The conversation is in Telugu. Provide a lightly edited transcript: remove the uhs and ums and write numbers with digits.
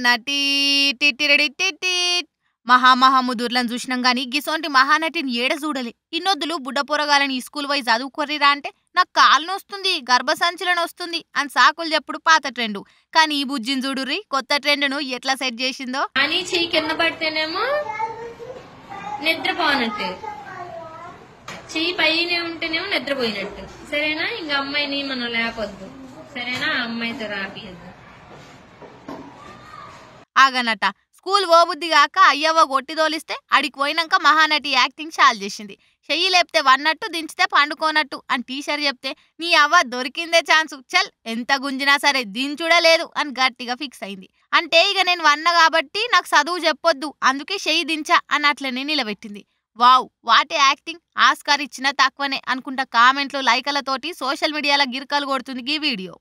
మహానటి టిటిరిడి టిటిట్ మహామహాముదుర్లను చూసినాం గాని గిసోంటి మహానటిని ఏడ చూడలే. ఇన్నొద్దులు బుడ్డ పొరగాలని స్కూల్ పోయి చదువుకోర్రిరా అంటే నాకు కాలు నొస్తుంది, గర్భసంచులను వస్తుంది అని సాకులు చెప్పుడు పాత ట్రెండు. కానీ ఈ బుజ్జిని చూడుర్రి కొత్త ట్రెండ్ను ఎట్లా సెట్ చేసిందో. అని చెయ్యి కింద పడితేనేమో నిద్రపోనట్టు, చెయ్యి పైనే ఉంటేనేమో నిద్రపోయినట్టు. సరేనా? ఇంకా అమ్మాయిని మనం లేపొద్దు. సరేనా? అమ్మాయితో రాపియద్దు. ఆగనట స్కూల్ పోబుద్ది గాక అయ్యవ్వ కొట్టి తోలిస్తే అడికి పోయినాక మహానటి యాక్టింగ్ చాలు చేసింది. చెయ్యి లేపితే వన్నట్టు దించితే పండుకోనట్టు అని టీచర్ చెప్తే నీ అవ్వ దొరికిందే ఛాన్సు, చల్ ఎంత గుంజినా సరే దించుడలేదు అని గట్టిగా ఫిక్స్ అయింది. అంటే ఇక నేను వన్న కాబట్టి నాకు చదువు చెప్పొద్దు, అందుకే చెయ్యి దించా అని అట్లనే నిలబెట్టింది. వావ్ వాటి యాక్టింగ్, ఆస్కార్ ఇచ్చిన తక్కువనే అనుకుంటా కామెంట్లు లైకలతోటి సోషల్ మీడియాలో గిరికలు కొడుతుంది ఈ వీడియో.